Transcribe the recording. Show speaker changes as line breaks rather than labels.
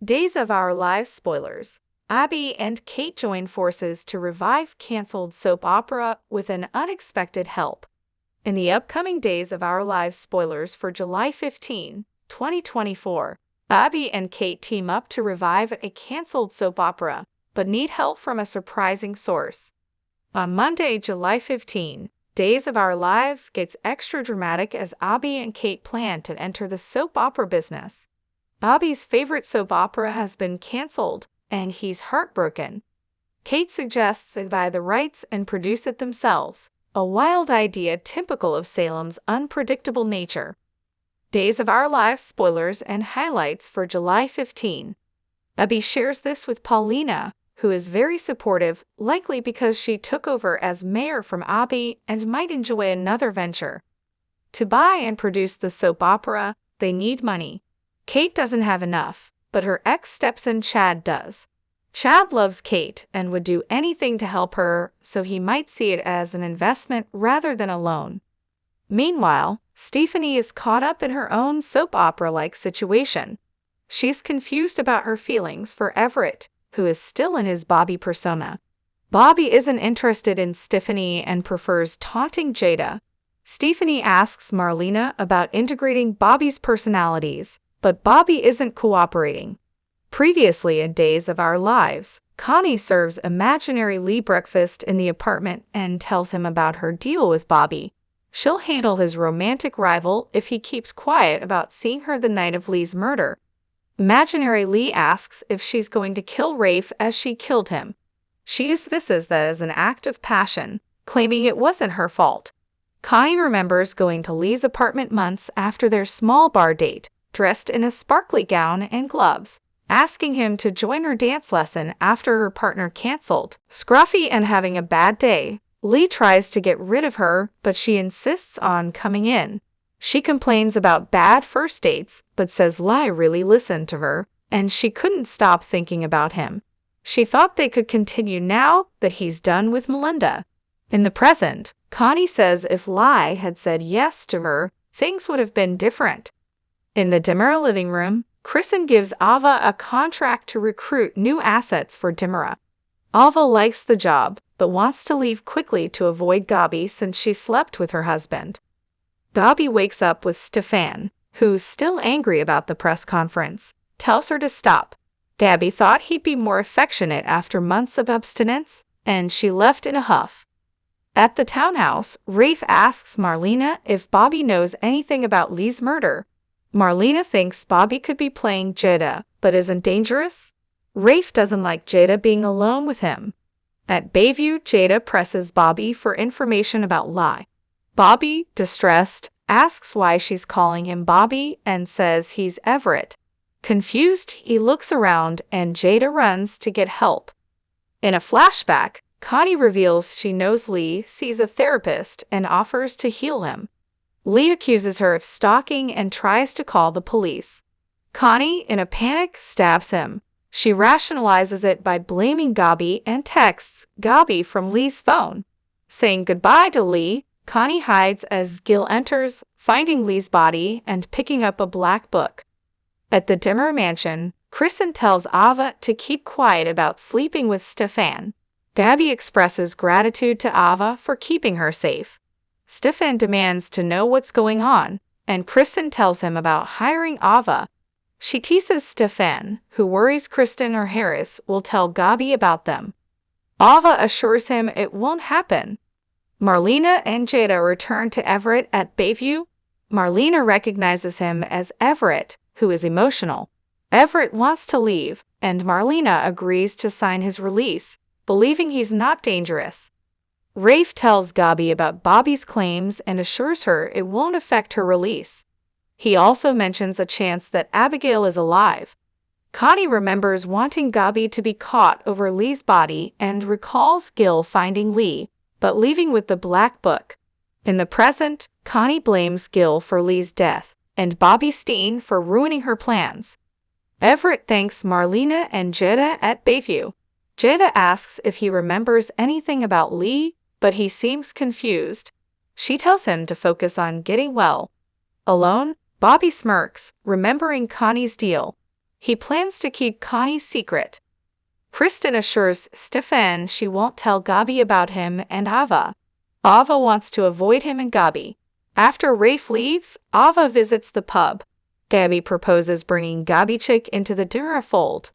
Days of Our Lives spoilers. Abbey and Kate join forces to revive canceled soap opera with an unexpected help. In the upcoming Days of Our Lives spoilers for July 15, 2024, Abbey and Kate team up to revive a canceled soap opera, but need help from a surprising source. On Monday, July 15, Days of Our Lives gets extra dramatic as Abbey and Kate plan to enter the soap opera business. Abbey's favorite soap opera has been canceled, and he's heartbroken. Kate suggests they buy the rights and produce it themselves, a wild idea typical of Salem's unpredictable nature. Days of Our Lives spoilers and highlights for July 15. Abbey shares this with Paulina, who is very supportive, likely because she took over as mayor from Abbey and might enjoy another venture. To buy and produce the soap opera, they need money. Kate doesn't have enough, but her ex-stepson Chad does. Chad loves Kate and would do anything to help her, so he might see it as an investment rather than a loan. Meanwhile, Stephanie is caught up in her own soap opera-like situation. She's confused about her feelings for Everett, who is still in his Bobby persona. Bobby isn't interested in Stephanie and prefers taunting Jada. Stephanie asks Marlena about integrating Bobby's personalities, but Bobby isn't cooperating. Previously in Days of Our Lives, Connie serves imaginary Lee breakfast in the apartment and tells him about her deal with Bobby. She'll handle his romantic rival if he keeps quiet about seeing her the night of Lee's murder. Imaginary Lee asks if she's going to kill Rafe as she killed him. She dismisses that as an act of passion, claiming it wasn't her fault. Connie remembers going to Lee's apartment months after their small bar date, dressed in a sparkly gown and gloves, asking him to join her dance lesson after her partner canceled. Scruffy and having a bad day, Lee tries to get rid of her, but she insists on coming in. She complains about bad first dates, but says Lee really listened to her, and she couldn't stop thinking about him. She thought they could continue now that he's done with Melinda. In the present, Connie says if Lee had said yes to her, things would have been different. In the Dimara living room, Kristen gives Ava a contract to recruit new assets for Dimara. Ava likes the job, but wants to leave quickly to avoid Gabi since she slept with her husband. Gabi wakes up with Stefan, who's still angry about the press conference, tells her to stop. Gabi thought he'd be more affectionate after months of abstinence, and she left in a huff. At the townhouse, Rafe asks Marlena if Bobby knows anything about Lee's murder. Marlena thinks Bobby could be playing Jada, but isn't dangerous. Rafe doesn't like Jada being alone with him. At Bayview, Jada presses Bobby for information about Lee. Bobby, distressed, asks why she's calling him Bobby and says he's Everett. Confused, he looks around and Jada runs to get help. In a flashback, Connie reveals she knows Lee sees a therapist and offers to heal him. Lee accuses her of stalking and tries to call the police. Connie, in a panic, stabs him. She rationalizes it by blaming Gabi and texts Gabi from Lee's phone. Saying goodbye to Lee, Connie hides as Gil enters, finding Lee's body and picking up a black book. At the Dimmer mansion, Kristen tells Ava to keep quiet about sleeping with Stefan. Gabi expresses gratitude to Ava for keeping her safe. Stefan demands to know what's going on, and Kristen tells him about hiring Ava. She teases Stefan, who worries Kristen or Harris will tell Gabi about them. Ava assures him it won't happen. Marlena and Jada return to Everett at Bayview. Marlena recognizes him as Everett, who is emotional. Everett wants to leave, and Marlena agrees to sign his release, believing he's not dangerous. Rafe tells Gabi about Bobby's claims and assures her it won't affect her release. He also mentions a chance that Abigail is alive. Connie remembers wanting Gabi to be caught over Lee's body and recalls Gil finding Lee, but leaving with the black book. In the present, Connie blames Gil for Lee's death, and Bobby Steen for ruining her plans. Everett thanks Marlena and Jada at Bayview. Jada asks if he remembers anything about Lee, but he seems confused. She tells him to focus on getting well. Alone, Bobby smirks, remembering Connie's deal. He plans to keep Connie's secret. Kristen assures Stefan she won't tell Gabi about him and Ava. Ava wants to avoid him and Gabi. After Rafe leaves, Ava visits the pub. Gabi proposes bringing Gabichik into the dinner fold.